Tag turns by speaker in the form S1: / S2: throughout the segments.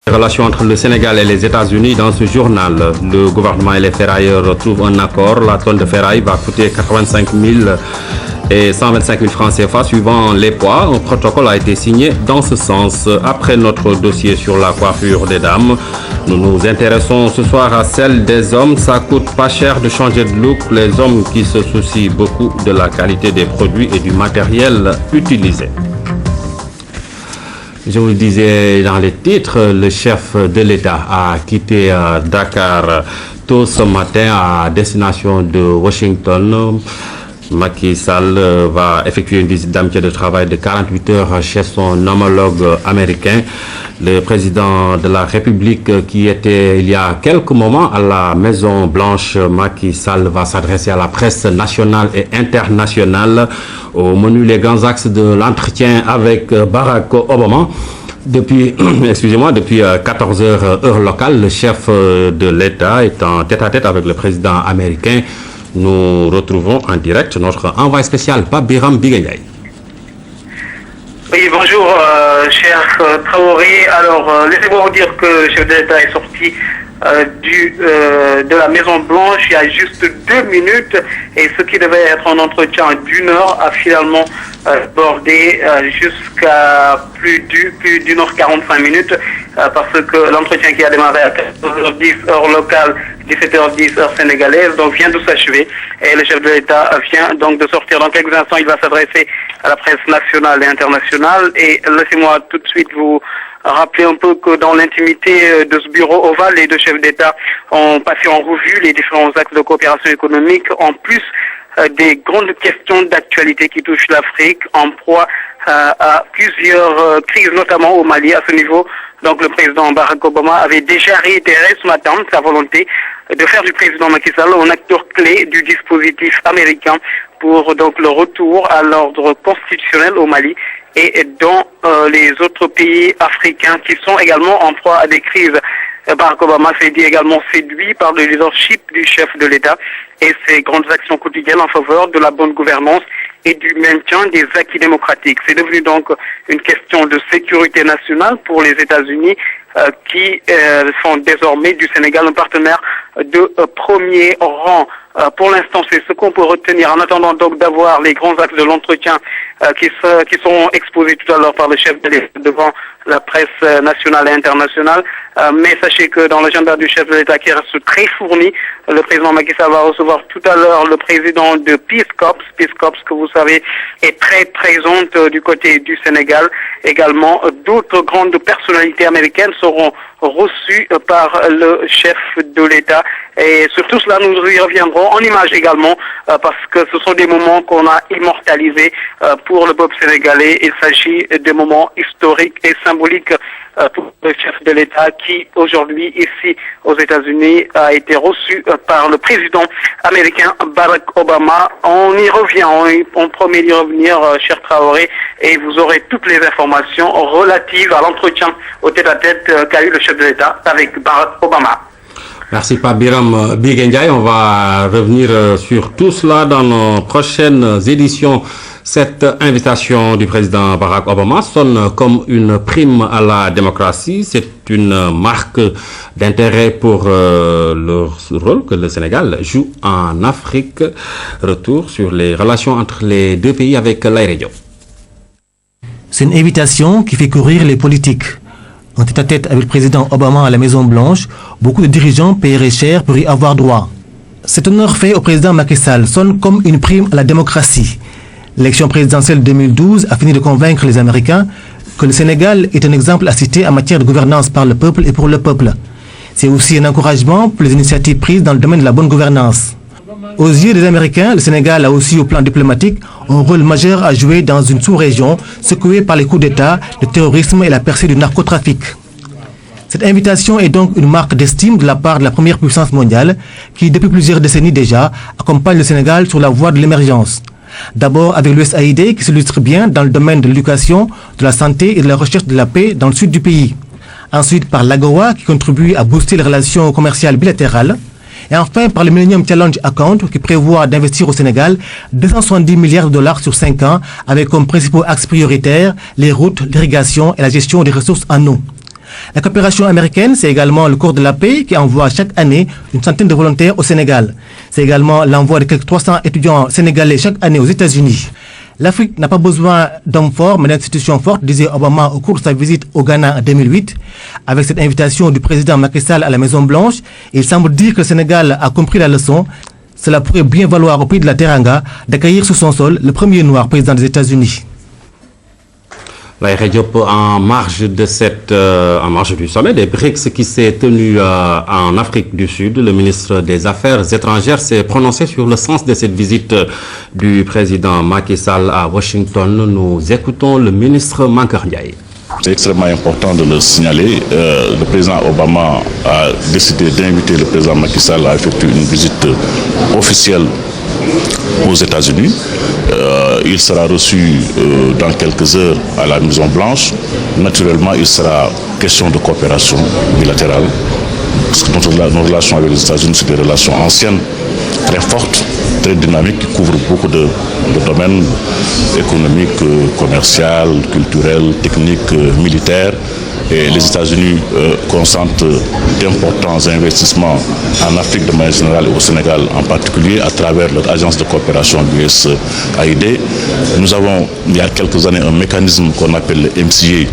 S1: Les relations entre le Sénégal et les États-Unis dans ce journal. Le gouvernement et les ferrailleurs trouvent un accord. La tonne de ferraille va coûter 85 000 et 125 000 francs CFA suivant les poids. Un protocole a été signé dans ce sens. Après notre dossier sur la coiffure des dames, nous nous intéressons ce soir à celle des hommes. Ça coûte pas cher de changer de look. Les hommes qui se soucient beaucoup de la qualité des produits et du matériel utilisé. Je vous le disais dans les titres, le chef de l'État a quitté Dakar tôt ce matin à destination de Washington. Macky Sall va effectuer une visite d'amitié de travail de 48 heures chez son homologue américain. Le président de la République qui était il y a quelques moments à la Maison Blanche, Macky Sall, va s'adresser à la presse nationale et internationale. Au menu, les grands axes de l'entretien avec Barack Obama. Depuis 14 heures heure locale, le chef de l'État est en tête-à-tête avec le président américain. Nous retrouvons en direct notre envoyé spécial, Pape Biram Biguendiaï.
S2: Oui, bonjour, cher Traoré. Alors, laissez-moi vous dire que le chef de l'État est sorti de la Maison Blanche il y a juste 2 minutes et ce qui devait être un entretien d'1 heure a finalement bordé jusqu'à plus d'une heure 45 minutes parce que l'entretien qui a démarré à 14h10 heure locale, 17h10 heure sénégalaise, donc vient de s'achever et le chef de l'État vient donc de sortir. Dans quelques instants, il va s'adresser à la presse nationale et internationale et laissez-moi tout de suite vous rappeler un peu que dans l'intimité de ce bureau ovale, les deux chefs d'État ont passé en revue les différents axes de coopération économique, en plus des grandes questions d'actualité qui touchent l'Afrique, en proie à plusieurs crises, notamment au Mali. À ce niveau, donc le président Barack Obama avait déjà réitéré ce matin sa volonté de faire du président Macky Sall un acteur clé du dispositif américain pour donc le retour à l'ordre constitutionnel au Mali et dans les autres pays africains qui sont également en proie à des crises. Barack Obama s'est dit également séduit par le leadership du chef de l'État et ses grandes actions quotidiennes en faveur de la bonne gouvernance et du maintien des acquis démocratiques. C'est devenu donc une question de sécurité nationale pour les États-Unis qui font désormais du Sénégal un partenaire de premier rang. Pour l'instant, c'est ce qu'on peut retenir en attendant donc d'avoir les grands axes de l'entretien qui sont exposés tout à l'heure par le chef de l'État devant la presse nationale et internationale. Mais sachez que dans l'agenda du chef de l'État qui reste très fourni, le président Macky Sall va recevoir tout à l'heure le président de Peace Corps. Peace Corps, que vous savez, est très présente du côté du Sénégal. Également, d'autres grandes personnalités américaines seront reçues par le chef de l'État. Et sur tout cela, nous y reviendrons en images également, parce que ce sont des moments qu'on a immortalisés pour le peuple sénégalais. Il s'agit de moments historiques et symboliques pour le chef de l'État qui, aujourd'hui, ici aux États-Unis, a été reçu par le président américain Barack Obama. On y revient, on promet d'y revenir, cher Traoré, et vous aurez toutes les informations relatives à l'entretien au tête-à-tête qu'a eu le chef de l'État avec Barack Obama.
S1: Merci Pape Biram Biguendiaï. On va revenir sur tout cela dans nos prochaines éditions. Cette invitation du président Barack Obama sonne comme une prime à la démocratie. C'est une marque d'intérêt pour le rôle que le Sénégal joue en Afrique. Retour sur les relations entre les deux pays avec l'Aïra Diop.
S3: C'est une invitation qui fait courir les politiques. En tête-à-tête avec le président Obama à la Maison-Blanche, beaucoup de dirigeants paieraient cher pour y avoir droit. Cet honneur fait au président Macky Sall sonne comme une prime à la démocratie. L'élection présidentielle 2012 a fini de convaincre les Américains que le Sénégal est un exemple à citer en matière de gouvernance par le peuple et pour le peuple. C'est aussi un encouragement pour les initiatives prises dans le domaine de la bonne gouvernance. Aux yeux des Américains, le Sénégal a aussi au plan diplomatique un rôle majeur à jouer dans une sous-région secouée par les coups d'État, le terrorisme et la percée du narcotrafic. Cette invitation est donc une marque d'estime de la part de la première puissance mondiale qui, depuis plusieurs décennies déjà, accompagne le Sénégal sur la voie de l'émergence. D'abord avec l'USAID qui s'illustre bien dans le domaine de l'éducation, de la santé et de la recherche de la paix dans le sud du pays. Ensuite par l'AGOA qui contribue à booster les relations commerciales bilatérales. Et enfin par le Millennium Challenge Account qui prévoit d'investir au Sénégal 270 milliards de dollars sur 5 ans avec comme principaux axes prioritaires les routes, l'irrigation et la gestion des ressources en eau. La coopération américaine, c'est également le Corps de la paix qui envoie chaque année une centaine de volontaires au Sénégal. C'est également l'envoi de quelques 300 étudiants sénégalais chaque année aux États-Unis. L'Afrique n'a pas besoin d'hommes forts, mais d'institutions fortes, disait Obama au cours de sa visite au Ghana en 2008. Avec cette invitation du président Macky Sall à la Maison-Blanche, il semble dire que le Sénégal a compris la leçon. Cela pourrait bien valoir au pays de la Teranga d'accueillir sur son sol le premier noir président des États-Unis.
S1: En marge du sommet des BRICS qui s'est tenu en Afrique du Sud, le ministre des Affaires étrangères s'est prononcé sur le sens de cette visite du président Macky Sall à Washington. Nous écoutons le ministre Mankar Ndiaye.
S4: C'est extrêmement important de le signaler. Le président Obama a décidé d'inviter le président Macky Sall à effectuer une visite officielle aux États-Unis. Il sera reçu dans quelques heures à la Maison-Blanche. Naturellement, il sera question de coopération bilatérale. Parce que nos relations avec les États-Unis, c'est des relations anciennes, très fortes, très dynamiques, qui couvrent beaucoup de domaines économiques, commerciaux, culturels, techniques, militaires. Et les États-Unis consentent d'importants investissements en Afrique de manière générale et au Sénégal en particulier à travers leur agence de coopération USAID. Nous avons il y a quelques années un mécanisme qu'on appelle le MCA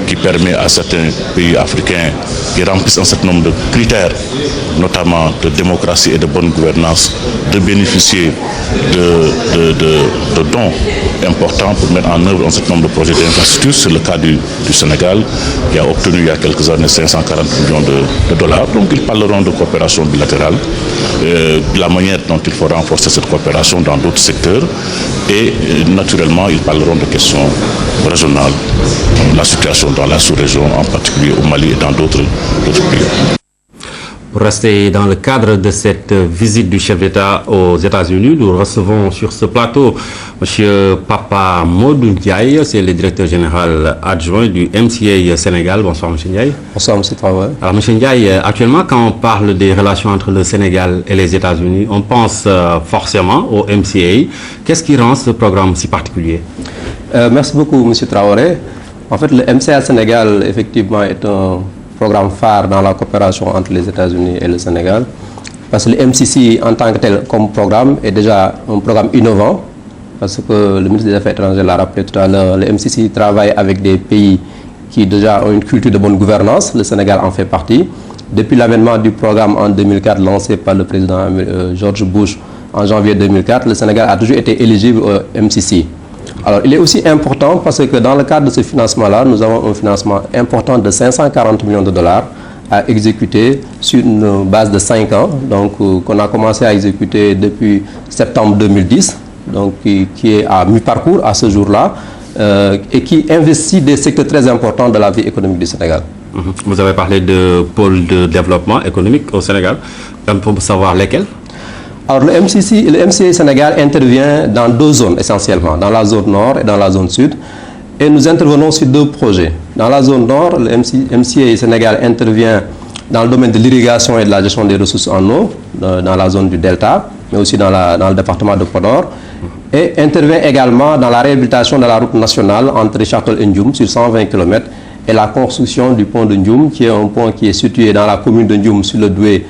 S4: qui permet à certains pays africains qui remplissent un certain nombre de critères, notamment de démocratie et de bonne gouvernance, de bénéficier de dons importants pour mettre en œuvre un certain nombre de projets d'infrastructure. C'est le cas du Sénégal, qui a obtenu il y a quelques années 540 millions de dollars. Donc ils parleront de coopération bilatérale, de la manière dont il faut renforcer cette coopération dans d'autres secteurs. Et naturellement, ils parleront de questions régionales, la situation dans la sous-région, en particulier au Mali et dans d'autres pays.
S1: Pour rester dans le cadre de cette visite du chef d'État aux États-Unis, nous recevons sur ce plateau M. Papa Modou Ndiaye, c'est le directeur général adjoint du MCA Sénégal. Bonsoir M. Ndiaye.
S5: Bonsoir M. Traoré.
S1: Alors M. Ndiaye, actuellement quand on parle des relations entre le Sénégal et les États-Unis, on pense forcément au MCA. Qu'est-ce qui rend ce programme si particulier?
S5: Merci beaucoup M. Traoré. En fait, le MCA Sénégal, effectivement, est un programme phare dans la coopération entre les États-Unis et le Sénégal. Parce que le MCC, en tant que tel, comme programme, est déjà un programme innovant. Parce que le ministre des Affaires étrangères l'a rappelé tout à l'heure, le MCC travaille avec des pays qui déjà ont une culture de bonne gouvernance. Le Sénégal en fait partie. Depuis l'avènement du programme en 2004, lancé par le président George Bush en janvier 2004, le Sénégal a toujours été éligible au MCC. Alors, il est aussi important parce que dans le cadre de ce financement-là, nous avons un financement important de 540 millions de dollars à exécuter sur une base de 5 ans, donc qu'on a commencé à exécuter depuis septembre 2010, donc qui est à mi-parcours à ce jour-là, et qui investit des secteurs très importants de la vie économique du Sénégal.
S1: Vous avez parlé de pôle de développement économique au Sénégal. On peut savoir lesquels?
S5: Alors le MCA Sénégal intervient dans deux zones essentiellement, dans la zone nord et dans la zone sud. Et nous intervenons sur deux projets. Dans la zone nord, le MCA Sénégal intervient dans le domaine de l'irrigation et de la gestion des ressources en eau, dans la zone du Delta, mais aussi dans le département de Podor. Et intervient également dans la réhabilitation de la route nationale entre Châtel et Ndioum sur 120 km et la construction du pont de Ndioum, qui est un pont qui est situé dans la commune de Ndioum sur le Doué,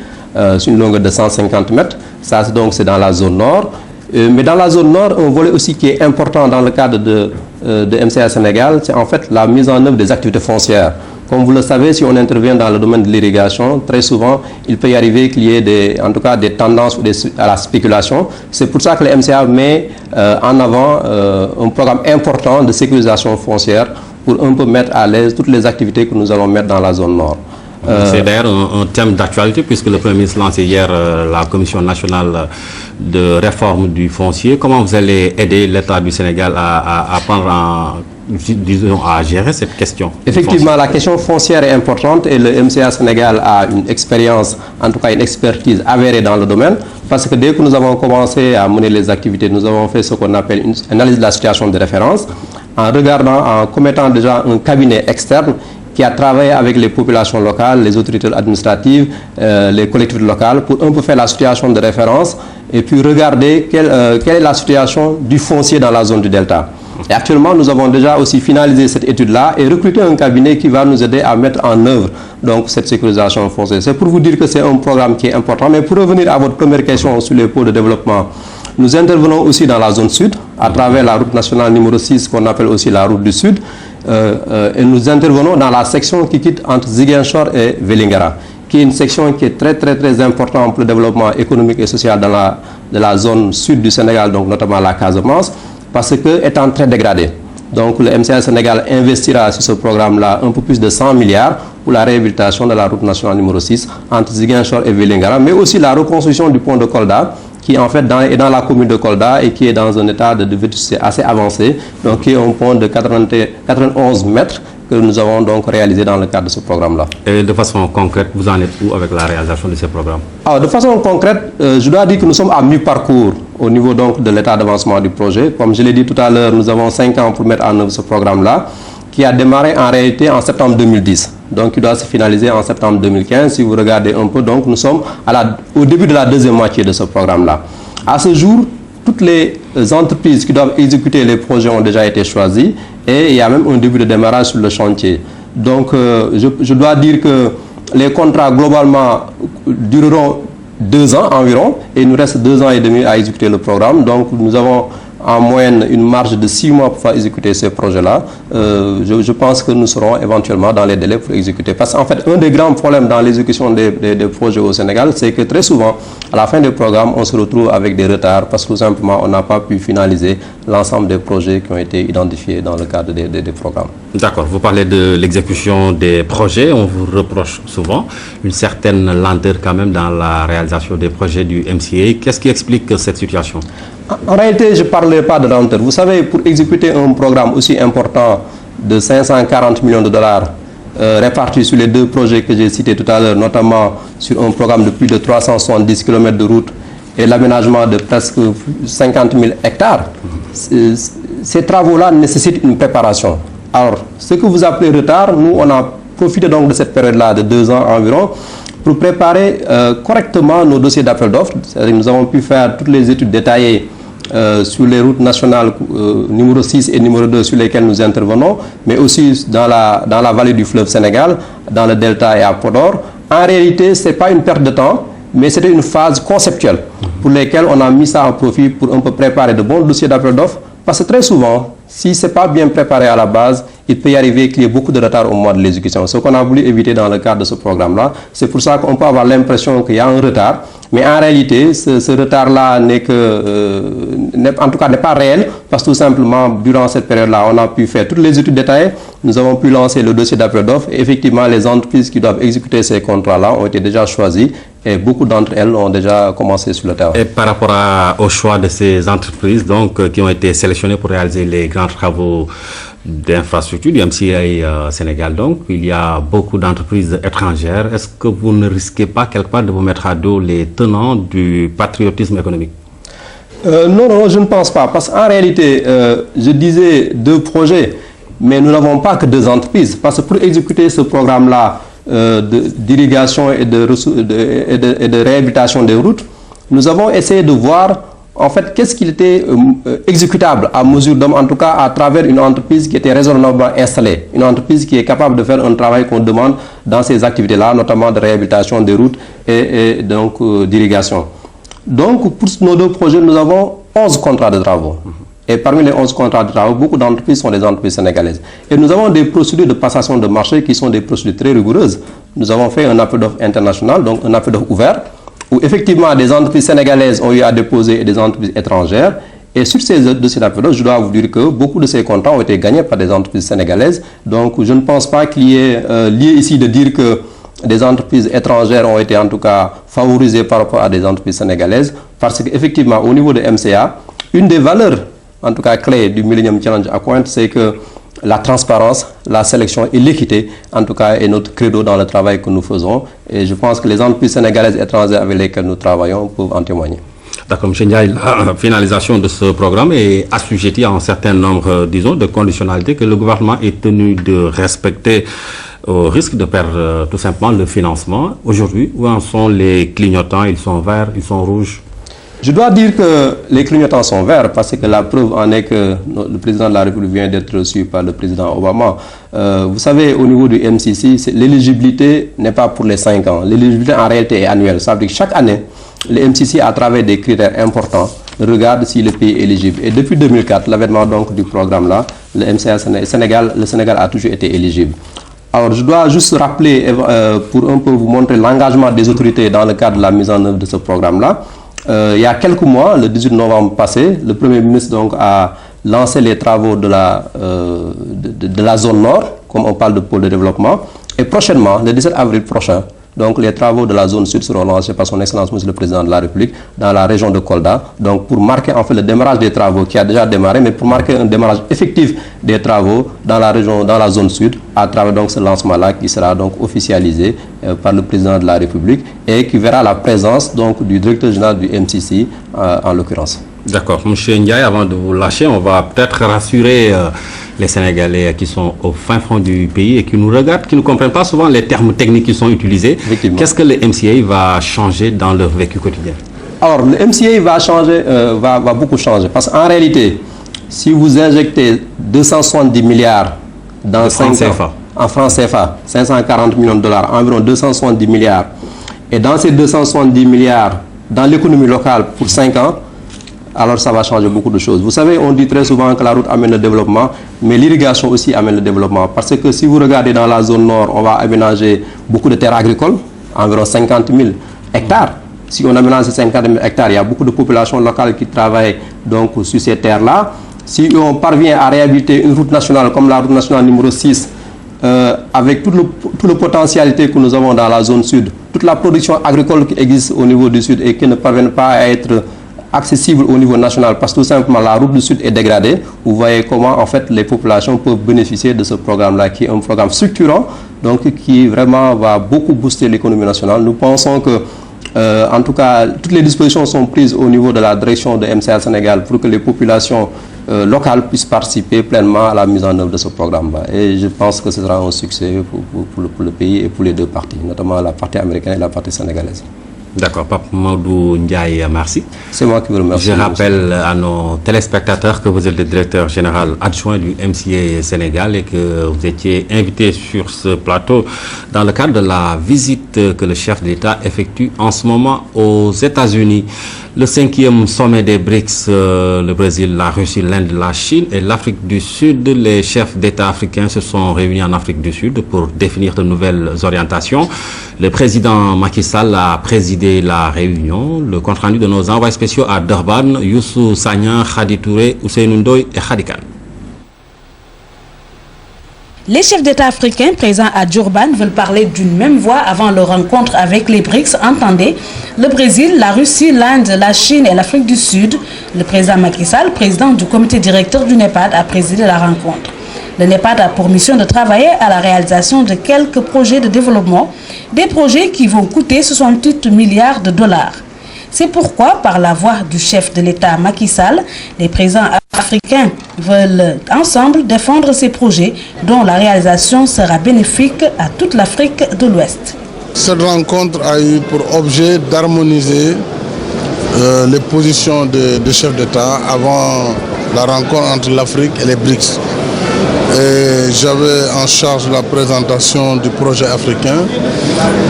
S5: sur une longueur de 150 mètres. Ça, donc, c'est dans la zone nord. Mais dans la zone nord, un volet aussi qui est important dans le cadre de MCA Sénégal, c'est en fait la mise en œuvre des activités foncières. Comme vous le savez, si on intervient dans le domaine de l'irrigation, très souvent, il peut y arriver qu'il y ait en tout cas des tendances à la spéculation. C'est pour ça que le MCA met en avant un programme important de sécurisation foncière pour un peu mettre à l'aise toutes les activités que nous allons mettre dans la zone nord.
S1: C'est d'ailleurs un thème d'actualité puisque le Premier ministre lançait hier la Commission nationale de réforme du foncier. Comment vous allez aider l'État du Sénégal à gérer cette question?
S5: Effectivement, la question foncière est importante et le MCA Sénégal a une expérience, en tout cas une expertise avérée dans le domaine, parce que dès que nous avons commencé à mener les activités, nous avons fait ce qu'on appelle une analyse de la situation de référence, en commettant déjà un cabinet externe qui a travaillé avec les populations locales, les autorités administratives, les collectivités locales, pour un peu faire la situation de référence et puis regarder quelle est la situation du foncier dans la zone du Delta. Et actuellement, nous avons déjà aussi finalisé cette étude-là et recruté un cabinet qui va nous aider à mettre en œuvre donc, cette sécurisation foncière. C'est pour vous dire que c'est un programme qui est important. Mais pour revenir à votre première question sur les pôles de développement, nous intervenons aussi dans la zone sud, à travers la route nationale numéro 6, qu'on appelle aussi la route du sud. Et nous intervenons dans la section qui quitte entre Ziguinchor et Vélingara, qui est une section qui est très importante pour le développement économique et social de la zone sud du Sénégal, donc notamment la Casamance, parce que étant très dégradée. Donc le MCA Sénégal investira sur ce programme-là un peu plus de 100 milliards pour la réhabilitation de la route nationale numéro 6 entre Ziguinchor et Vélingara, mais aussi la reconstruction du pont de Kolda, qui en fait est dans la commune de Kolda et qui est dans un état de vétusté assez avancé, donc qui est un pont de 91 mètres que nous avons donc réalisé dans le cadre de ce programme-là.
S1: Et de façon concrète, vous en êtes où avec la réalisation de ces programmes?
S5: Alors, de façon concrète, je dois dire que nous sommes à mi-parcours au niveau donc de l'état d'avancement du projet. Comme je l'ai dit tout à l'heure, nous avons 5 ans pour mettre en œuvre ce programme-là, qui a démarré en réalité en septembre 2010. Donc, il doit se finaliser en septembre 2015. Si vous regardez un peu, donc, nous sommes au début de la deuxième moitié de ce programme-là. À ce jour, toutes les entreprises qui doivent exécuter les projets ont déjà été choisies et il y a même un début de démarrage sur le chantier. Donc, je dois dire que les contrats, globalement, dureront 2 ans environ et il nous reste 2 ans et demi à exécuter le programme. Donc, nous avons en moyenne une marge de 6 mois pour faire exécuter ces projets-là. Je pense que nous serons éventuellement dans les délais pour exécuter. Parce qu'en fait, un des grands problèmes dans l'exécution des projets au Sénégal, c'est que très souvent, à la fin des programmes, on se retrouve avec des retards parce que tout simplement, on n'a pas pu finaliser l'ensemble des projets qui ont été identifiés dans le cadre des programmes.
S1: D'accord, vous parlez de l'exécution des projets, on vous reproche souvent une certaine lenteur quand même dans la réalisation des projets du MCA. Qu'est-ce qui explique cette situation?
S5: En réalité, je ne parlerai pas de lenteur. Vous savez, pour exécuter un programme aussi important de 540 millions de dollars répartis sur les 2 projets que j'ai cités tout à l'heure, notamment sur un programme de plus de 370 km de route et l'aménagement de presque 50 000 hectares, ces travaux-là nécessitent une préparation. Alors, ce que vous appelez retard, nous, on a profité donc de cette période-là de 2 ans environ pour préparer correctement nos dossiers d'appel d'offres. Nous avons pu faire toutes les études détaillées sur les routes nationales numéro 6 et numéro 2 sur lesquelles nous intervenons, mais aussi dans la vallée du fleuve Sénégal, dans le delta et à Podor. En réalité, ce n'est pas une perte de temps, mais c'était une phase conceptuelle pour laquelle on a mis ça en profit pour un peu préparer de bons dossiers d'appel d'offres. Parce que très souvent, si ce n'est pas bien préparé à la base, il peut y arriver qu'il y ait beaucoup de retard au moment de l'exécution. Ce qu'on a voulu éviter dans le cadre de ce programme-là, c'est pour ça qu'on peut avoir l'impression qu'il y a un retard. Mais en réalité, ce retard-là en tout cas n'est pas réel, parce que tout simplement, durant cette période-là, on a pu faire toutes les études détaillées, nous avons pu lancer le dossier d'appel d'offres, et effectivement, les entreprises qui doivent exécuter ces contrats-là ont été déjà choisies, et beaucoup d'entre elles ont déjà commencé sur le terrain.
S1: Et par rapport au choix de ces entreprises donc, qui ont été sélectionnées pour réaliser les grands travaux d'infrastructure du MCA Sénégal, donc il y a beaucoup d'entreprises étrangères. Est-ce que vous ne risquez pas quelque part de vous mettre à dos les tenants du patriotisme économique?
S5: Non, je ne pense pas. Parce qu'en réalité, je disais 2 projets, mais nous n'avons pas que 2 entreprises. Parce que pour exécuter ce programme-là d'irrigation et de réhabilitation des routes, nous avons essayé de voir en fait qu'est-ce qui était exécutable à mesure d'homme, en tout cas à travers une entreprise qui était raisonnablement installée, une entreprise qui est capable de faire un travail qu'on demande dans ces activités-là, notamment de réhabilitation des routes et donc d'irrigation. Donc pour nos 2 projets, nous avons 11 contrats de travaux. Et parmi les 11 contrats de travaux, beaucoup d'entreprises sont des entreprises sénégalaises. Et nous avons des procédures de passation de marché qui sont des procédures très rigoureuses. Nous avons fait un appel d'offres international, donc un appel d'offres ouvert, où effectivement des entreprises sénégalaises ont eu à déposer et des entreprises étrangères. Et sur ces dossiers d'appel d'offres, je dois vous dire que beaucoup de ces contrats ont été gagnés par des entreprises sénégalaises. Donc je ne pense pas qu'il y ait lieu ici de dire que des entreprises étrangères ont été en tout cas favorisées par rapport à des entreprises sénégalaises. Parce qu'effectivement, au niveau de MCA, une des valeurs, en tout cas clés du Millennium Challenge Accord, c'est que la transparence, la sélection et l'équité, en tout cas, est notre credo dans le travail que nous faisons. Et je pense que les entreprises sénégalaises et étrangères avec lesquelles nous travaillons peuvent en témoigner.
S1: D'accord, M. Ndiaye, la finalisation de ce programme est assujettie à un certain nombre, disons, de conditionnalités que le gouvernement est tenu de respecter au risque de perdre tout simplement le financement. Aujourd'hui, où en sont les clignotants? Ils sont verts, ils sont rouges?
S5: Je dois dire que les clignotants sont verts parce que la preuve en est que le président de la République vient d'être reçu par le président Obama. Vous savez, au niveau du MCC, l'éligibilité n'est pas pour les 5 ans. L'éligibilité en réalité est annuelle. Ça veut dire que chaque année, le MCC, à travers des critères importants, regarde si le pays est éligible. Et depuis 2004, l'avènement donc du programme-là, le Sénégal a toujours été éligible. Alors, je dois juste rappeler, pour un peu vous montrer l'engagement des autorités dans le cadre de la mise en œuvre de ce programme-là. Il y a quelques mois, le 18 novembre passé, le Premier ministre donc, a lancé les travaux de la zone nord, comme on parle de pôle de développement. Et prochainement, le 17 avril prochain, donc les travaux de la zone sud seront lancés par son Excellence Monsieur le Président de la République dans la région de Kolda. Donc pour marquer en fait le démarrage des travaux qui a déjà démarré, mais pour marquer un démarrage effectif des travaux dans la région, dans la zone sud, à travers donc ce lancement-là qui sera donc officialisé par le Président de la République et qui verra la présence donc du directeur général du MCC en l'occurrence.
S1: D'accord. Monsieur Ndiaye, avant de vous lâcher, on va peut-être rassurer les Sénégalais qui sont au fin fond du pays et qui nous regardent, qui ne comprennent pas souvent les termes techniques qui sont utilisés. Qu'est-ce que le MCA va changer dans leur vécu quotidien? Alors, le MCA
S5: va changer, va beaucoup changer. Parce qu'en réalité, si vous injectez 270 milliards dans 5 ans, en francs CFA, 540 millions de dollars, environ 270 milliards, et dans ces 270 milliards, dans l'économie locale pour 5 ans, alors ça va changer beaucoup de choses. Vous savez, on dit très souvent que la route amène le développement, mais l'irrigation aussi amène le développement. Parce que si vous regardez dans la zone nord, on va aménager beaucoup de terres agricoles, environ 50 000 hectares. Si on aménage ces 50 000 hectares, il y a beaucoup de populations locales qui travaillent donc, sur ces terres-là. Si on parvient à réhabiliter une route nationale comme la route nationale numéro 6, avec toute la potentialité que nous avons dans la zone sud, toute la production agricole qui existe au niveau du sud et qui ne parvient pas à être accessible au niveau national parce que tout simplement la route du sud est dégradée. Vous voyez comment en fait les populations peuvent bénéficier de ce programme-là qui est un programme structurant donc qui vraiment va beaucoup booster l'économie nationale. Nous pensons que en tout cas toutes les dispositions sont prises au niveau de la direction de MCA Sénégal pour que les populations locales puissent participer pleinement à la mise en œuvre de ce programme-là. Et je pense que ce sera un succès pour le pays et pour les deux parties, notamment la partie américaine et la partie sénégalaise.
S1: D'accord, Pape Mamadou Ndiaye, merci.
S5: C'est moi qui vous remercie.
S1: Je rappelle à nos téléspectateurs que vous êtes le directeur général adjoint du MCA Sénégal et que vous étiez invité sur ce plateau dans le cadre de la visite que le chef d'État effectue en ce moment aux États-Unis. Le 5e sommet des BRICS, le Brésil, la Russie, l'Inde, la Chine et l'Afrique du Sud. Les chefs d'État africains se sont réunis en Afrique du Sud pour définir de nouvelles orientations. Le président Macky Sall a présidé la réunion. Le compte-rendu de nos envoyés spéciaux à Durban, Youssou Sagnan, Khadi Touré, Ousseynou Ndoye et Khadi Kane.
S6: Les chefs d'État africains présents à Durban veulent parler d'une même voix avant leur rencontre avec les BRICS. Entendez, le Brésil, la Russie, l'Inde, la Chine et l'Afrique du Sud. Le président Macky Sall, président du comité directeur du NEPAD, a présidé la rencontre. Le NEPAD a pour mission de travailler à la réalisation de quelques projets de développement, des projets qui vont coûter 68 milliards de dollars. C'est pourquoi, par la voix du chef de l'État Macky Sall, les présidents africains veulent ensemble défendre ces projets dont la réalisation sera bénéfique à toute l'Afrique de l'Ouest.
S7: Cette rencontre a eu pour objet d'harmoniser les positions des chefs d'État avant la rencontre entre l'Afrique et les BRICS. J'avais en charge la présentation du projet africain.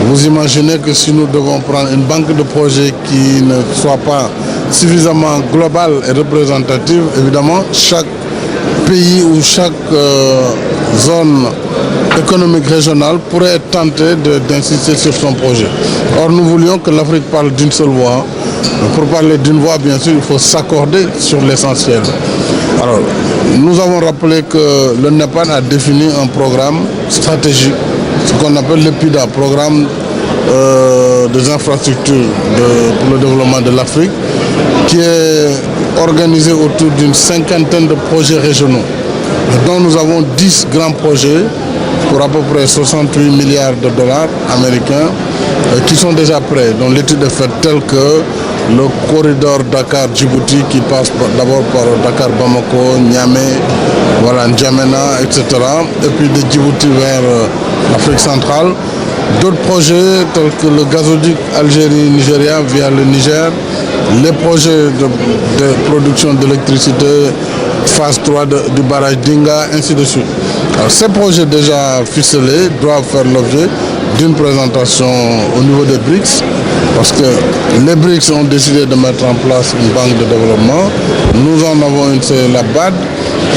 S7: Vous imaginez que si nous devons prendre une banque de projets qui ne soit pas suffisamment globale et représentative, évidemment, chaque pays ou chaque zone économique régionale pourrait être tenté d'insister sur son projet. Or, nous voulions que l'Afrique parle d'une seule voix. Pour parler d'une voix, bien sûr, il faut s'accorder sur l'essentiel. Alors, nous avons rappelé que le NEPAD a défini un programme stratégique, ce qu'on appelle le PIDA, programme des infrastructures pour le développement de l'Afrique, qui est organisé autour d'une cinquantaine de projets régionaux, dont nous avons 10 grands projets pour à peu près 68 milliards de dollars américains qui sont déjà prêts. Donc l'étude est faite telle que le corridor Dakar-Djibouti qui passe d'abord par Dakar-Bamako, Niamey, voilà, N'Djamena, etc. Et puis de Djibouti vers l'Afrique centrale. D'autres projets tels que le gazoduc Algérie-Nigeria via le Niger, les projets de production d'électricité, phase 3 du barrage d'Inga, ainsi de suite. Alors, ces projets déjà ficelés doivent faire l'objet d'une présentation au niveau des BRICS, parce que les BRICS ont décidé de mettre en place une banque de développement. Nous en avons une, c'est la BAD.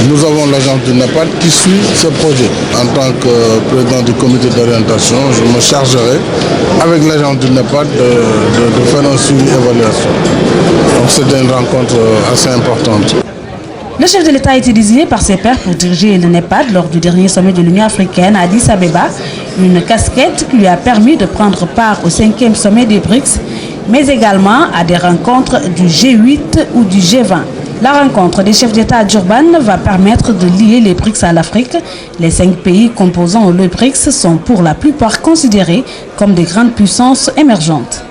S7: Nous avons l'agence du NEPAD qui suit ce projet. En tant que président du comité d'orientation, je me chargerai avec l'agence du NEPAD de faire un suivi évaluation. Donc c'était une rencontre assez importante.
S6: Le chef de l'État a été désigné par ses pairs pour diriger le NEPAD lors du dernier sommet de l'Union africaine à Addis Abeba, une casquette qui lui a permis de prendre part au 5e sommet des BRICS, mais également à des rencontres du G8 ou du G20. La rencontre des chefs d'État à Durban va permettre de lier les BRICS à l'Afrique. Les 5 pays composant le BRICS sont pour la plupart considérés comme des grandes puissances émergentes.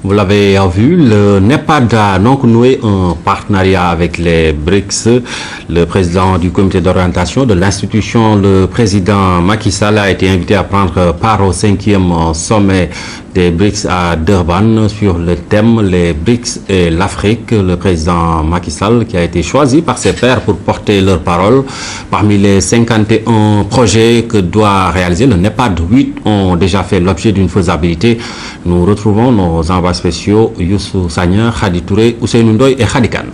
S1: Vous l'avez vu, le NEPAD a donc noué un partenariat avec les BRICS. Le président du comité d'orientation de l'institution, le président Macky Sall, a été invité à prendre part au 5e sommet des BRICS à Durban sur le thème les BRICS et l'Afrique. Le président Macky Sall qui a été choisi par ses pairs pour porter leur parole. Parmi les 51 projets que doit réaliser le NEPAD, 8 ont déjà fait l'objet d'une faisabilité. Nous retrouvons nos envoyés spéciaux Youssou Sagna, Khadi Touré, Ousseynou Ndoye et Khadi Kane.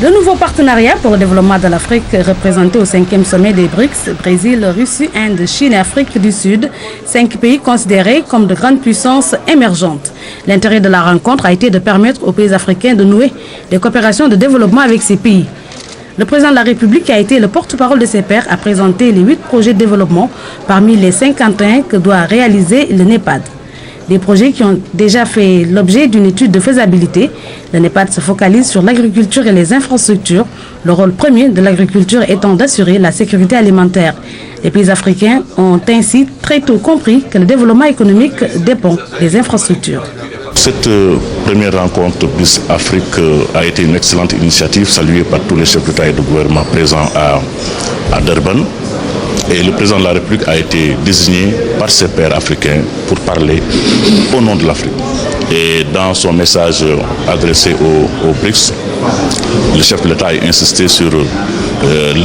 S6: Le nouveau partenariat pour le développement de l'Afrique représenté au 5e sommet des BRICS, Brésil, Russie, Inde, Chine et Afrique du Sud, 5 pays considérés comme de grandes puissances émergentes. L'intérêt de la rencontre a été de permettre aux pays africains de nouer des coopérations de développement avec ces pays. Le président de la République, qui a été le porte-parole de ses pairs, a présenté les 8 projets de développement parmi les 51 que doit réaliser le NEPAD. Des projets qui ont déjà fait l'objet d'une étude de faisabilité. Le NEPAD se focalise sur l'agriculture et les infrastructures, le rôle premier de l'agriculture étant d'assurer la sécurité alimentaire. Les pays africains ont ainsi très tôt compris que le développement économique dépend des infrastructures.
S4: Cette première rencontre BRICS-Afrique a été une excellente initiative saluée par tous les chefs d'État et de gouvernement présents à Durban. Et le président de la République a été désigné par ses pairs africains pour parler au nom de l'Afrique. Et dans son message adressé aux BRICS, le chef de l'État a insisté sur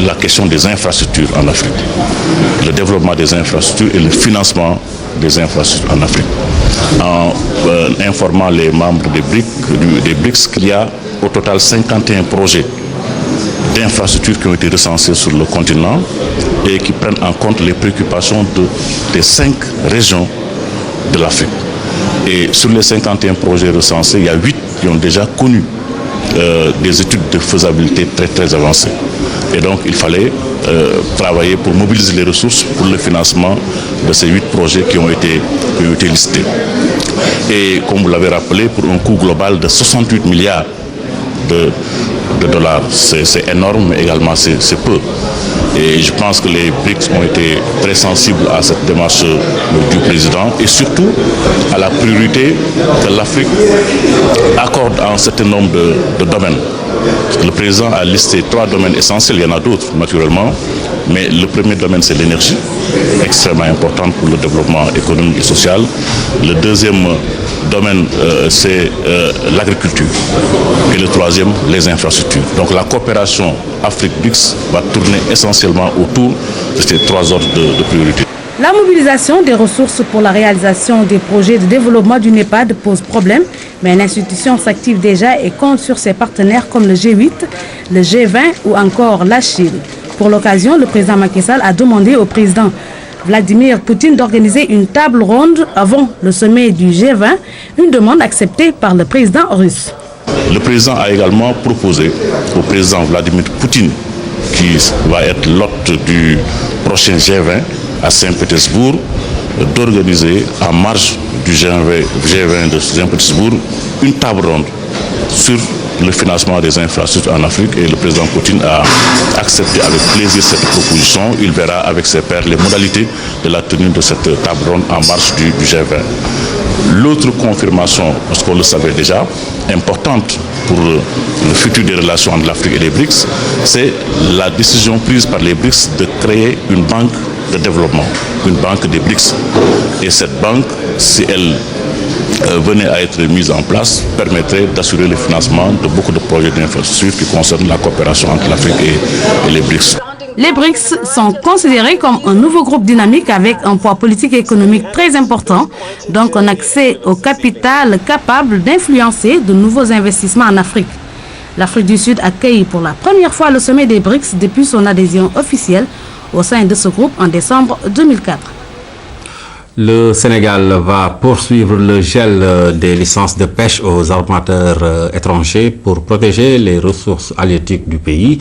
S4: la question des infrastructures en Afrique, le développement des infrastructures et le financement des infrastructures en Afrique, en informant les membres des BRICS qu'il y a au total 51 projets d'infrastructures qui ont été recensées sur le continent et qui prennent en compte les préoccupations des 5 régions de l'Afrique. Et sur les 51 projets recensés, il y a 8 qui ont déjà connu des études de faisabilité très avancées. Et donc il fallait travailler pour mobiliser les ressources pour le financement de ces 8 projets qui ont été listés. Et comme vous l'avez rappelé, pour un coût global de 68 milliards de dollars. C'est énorme, mais également c'est peu. Et je pense que les BRICS ont été très sensibles à cette démarche du président et surtout à la priorité que l'Afrique accorde à un certain nombre de domaines. Le président a listé 3 domaines essentiels, il y en a d'autres naturellement, mais le premier domaine c'est l'énergie, extrêmement importante pour le développement économique et social. Le deuxième domaine c'est l'agriculture et le troisième les infrastructures. Donc la coopération Afrique-BRICS va tourner essentiellement autour de ces 3 ordres de priorité.
S6: La mobilisation des ressources pour la réalisation des projets de développement du NEPAD pose problème, mais l'institution s'active déjà et compte sur ses partenaires comme le G8, le G20 ou encore la Chine. Pour l'occasion, le président Macky Sall a demandé au président Vladimir Poutine d'organiser une table ronde avant le sommet du G20, une demande acceptée par le président russe.
S4: Le président a également proposé au président Vladimir Poutine, qui va être l'hôte du prochain G20 à Saint-Pétersbourg, d'organiser en marge du G20 de Saint-Pétersbourg une table ronde sur le financement des infrastructures en Afrique, et le président Poutine a accepté avec plaisir cette proposition. Il verra avec ses pairs les modalités de la tenue de cette table ronde en marge du G20. L'autre confirmation, parce qu'on le savait déjà, importante pour le futur des relations entre l'Afrique et les BRICS, c'est la décision prise par les BRICS de créer une banque de développement, une banque des BRICS. Et cette banque, si elle venait à être mise en place permettrait d'assurer le financement de beaucoup de projets d'infrastructure qui concernent la coopération entre l'Afrique et les BRICS.
S6: Les BRICS sont considérés comme un nouveau groupe dynamique avec un poids politique et économique très important, donc un accès au capital capable d'influencer de nouveaux investissements en Afrique. L'Afrique du Sud accueille pour la première fois le sommet des BRICS depuis son adhésion officielle au sein de ce groupe en décembre 2004.
S1: Le Sénégal va poursuivre le gel des licences de pêche aux armateurs étrangers pour protéger les ressources halieutiques du pays.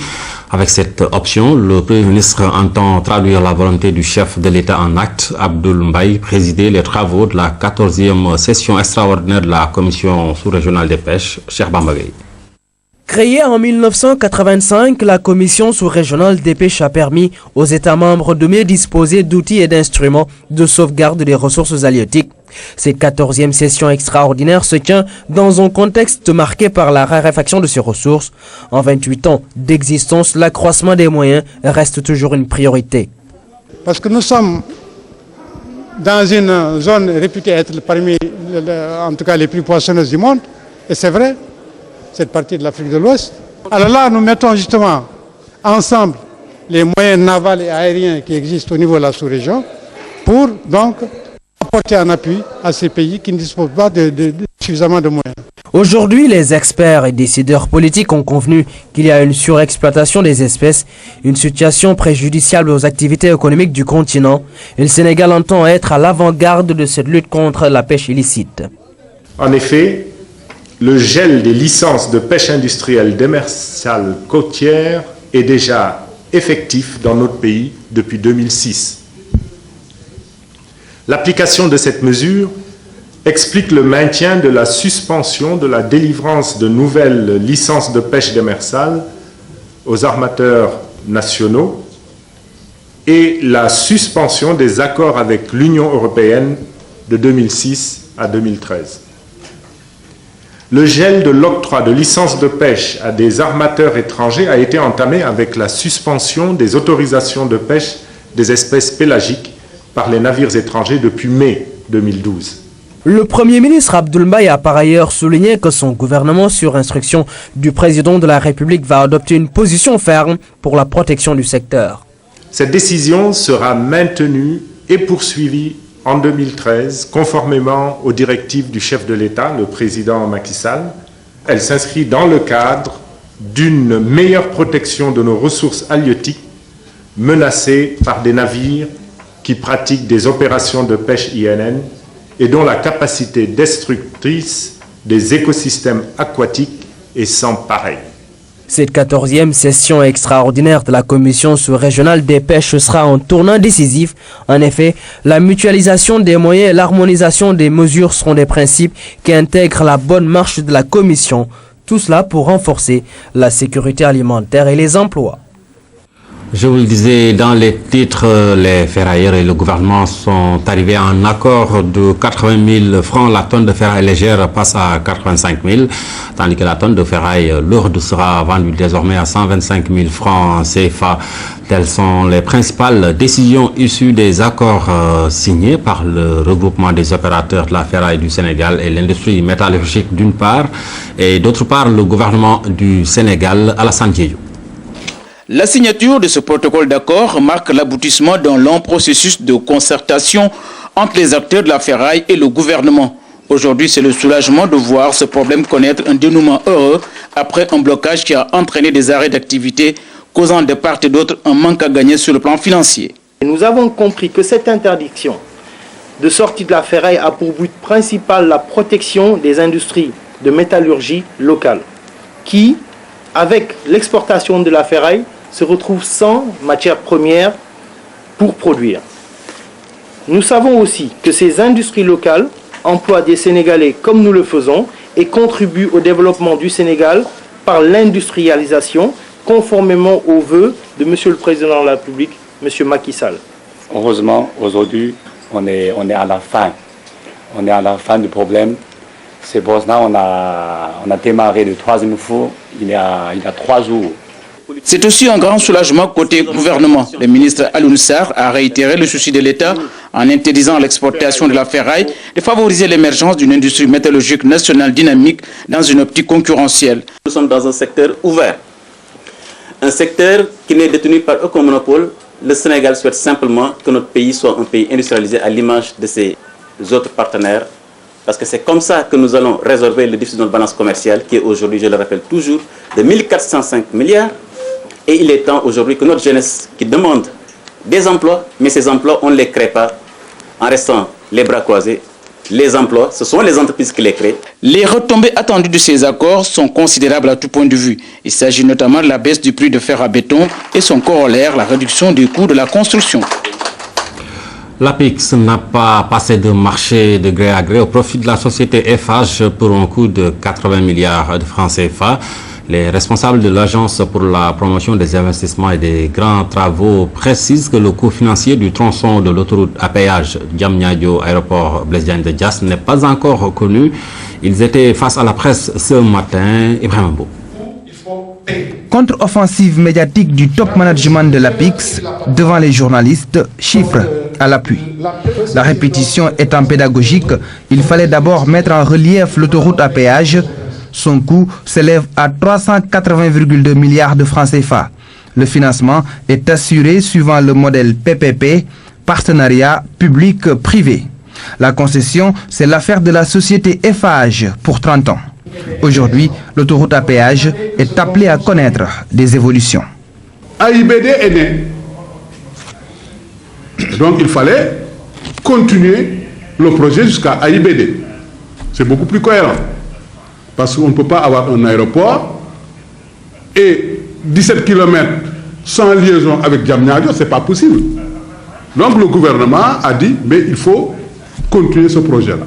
S1: Avec cette option, le Premier ministre entend traduire la volonté du chef de l'État en actes. Abdoul Mbaye présidait les travaux de la 14e session extraordinaire de la Commission sous-régionale des pêches, Cheikh Bamba Gueye.
S8: Créée en 1985, la Commission sous-régionale des pêches a permis aux États membres de mieux disposer d'outils et d'instruments de sauvegarde des ressources halieutiques. Cette 14e session extraordinaire se tient dans un contexte marqué par la raréfaction de ces ressources. En 28 ans d'existence, l'accroissement des moyens reste toujours une priorité.
S9: Parce que nous sommes dans une zone réputée être parmi, en tout cas, les plus poissonneuses du monde, et c'est vrai. Cette partie de l'Afrique de l'Ouest. Alors là, nous mettons justement ensemble les moyens navals et aériens qui existent au niveau de la sous-région pour donc apporter un appui à ces pays qui ne disposent pas de suffisamment de moyens.
S8: Aujourd'hui, les experts et décideurs politiques ont convenu qu'il y a une surexploitation des espèces, une situation préjudiciable aux activités économiques du continent. Et le Sénégal entend être à l'avant-garde de cette lutte contre la pêche illicite.
S10: En effet, le gel des licences de pêche industrielle démersale côtière est déjà effectif dans notre pays depuis 2006. L'application de cette mesure explique le maintien de la suspension de la délivrance de nouvelles licences de pêche démersale aux armateurs nationaux et la suspension des accords avec l'Union européenne de 2006 à 2013. Le gel de l'octroi de licences de pêche à des armateurs étrangers a été entamé avec la suspension des autorisations de pêche des espèces pélagiques par les navires étrangers depuis mai 2012.
S8: Le Premier ministre Abdoul Mbaye a par ailleurs souligné que son gouvernement, sur instruction du président de la République, va adopter une position ferme pour la protection du secteur.
S10: Cette décision sera maintenue et poursuivie en 2013, conformément aux directives du chef de l'État, le président Macky Sall. Elle s'inscrit dans le cadre d'une meilleure protection de nos ressources halieutiques menacées par des navires qui pratiquent des opérations de pêche INN et dont la capacité destructrice des écosystèmes aquatiques est sans pareil.
S8: Cette 14e session extraordinaire de la Commission sous-régionale des pêches sera un tournant décisif. En effet, la mutualisation des moyens et l'harmonisation des mesures seront des principes qui intègrent la bonne marche de la Commission. Tout cela pour renforcer la sécurité alimentaire et les emplois.
S1: Je vous le disais, dans les titres, les ferrailleurs et le gouvernement sont arrivés à un accord de 80 000 francs. La tonne de ferraille légère passe à 85 000, tandis que la tonne de ferraille lourde sera vendue désormais à 125 000 francs CFA. Telles sont les principales décisions issues des accords signés par le regroupement des opérateurs de la ferraille du Sénégal et l'industrie métallurgique d'une part, et d'autre part le gouvernement du Sénégal à la Santiago.
S11: La signature de ce protocole d'accord marque l'aboutissement d'un long processus de concertation entre les acteurs de la ferraille et le gouvernement. Aujourd'hui, c'est le soulagement de voir ce problème connaître un dénouement heureux après un blocage qui a entraîné des arrêts d'activité, causant de part et d'autre un manque à gagner sur le plan financier.
S12: Nous avons compris que cette interdiction de sortie de la ferraille a pour but principal la protection des industries de métallurgie locales qui, avec l'exportation de la ferraille, se retrouvent sans matière première pour produire. Nous savons aussi que ces industries locales emploient des Sénégalais comme nous le faisons et contribuent au développement du Sénégal par l'industrialisation, conformément aux vœux de M. le Président de la République, M. Macky Sall.
S13: Heureusement, aujourd'hui, on est à la fin. On est à la fin du problème. C'est pour cela qu'on a démarré le troisième four il y a 3 jours.
S11: C'est aussi un grand soulagement côté gouvernement. Le ministre Alioune Sarr a réitéré le souci de l'État en interdisant l'exportation de la ferraille de favoriser l'émergence d'une industrie métallurgique nationale dynamique dans une optique concurrentielle.
S14: Nous sommes dans un secteur ouvert, un secteur qui n'est détenu par aucun monopole. Le Sénégal souhaite simplement que notre pays soit un pays industrialisé à l'image de ses autres partenaires, parce que c'est comme ça que nous allons résorber le déficit de notre balance commerciale qui est aujourd'hui, je le rappelle toujours, de 1405 milliards. Et il est temps aujourd'hui que notre jeunesse qui demande des emplois, mais ces emplois, on ne les crée pas en restant les bras croisés. Les emplois, ce sont les entreprises qui les créent.
S11: Les retombées attendues de ces accords sont considérables à tout point de vue. Il s'agit notamment de la baisse du prix de fer à béton et son corollaire, la réduction des coûts de la construction.
S1: L'APIX n'a pas passé de marché de gré à gré au profit de la société Eiffage pour un coût de 80 milliards de francs CFA. Les responsables de l'Agence pour la promotion des investissements et des grands travaux précisent que le coût financier du tronçon de l'autoroute à péage Diamniadio aéroport Blaise Diagne de Diass n'est pas encore connu. Ils étaient face à la presse ce matin. Ibrahim Mbou.
S15: Contre-offensive médiatique du top management de l'APIX devant les journalistes, chiffres à l'appui. La répétition étant pédagogique, il fallait d'abord mettre en relief l'autoroute à péage. Son coût s'élève à 380,2 milliards de francs CFA. Le financement est assuré suivant le modèle PPP, partenariat public-privé. La concession, c'est l'affaire de la société Eiffage pour 30 ans. Aujourd'hui, l'autoroute à péage est appelée à connaître des évolutions.
S16: AIBD est né. Donc il fallait continuer le projet jusqu'à AIBD. C'est beaucoup plus cohérent. Parce qu'on ne peut pas avoir un aéroport et 17 km sans liaison avec Diamniadio, ce n'est pas possible. Donc le gouvernement a dit, mais il faut continuer ce projet-là.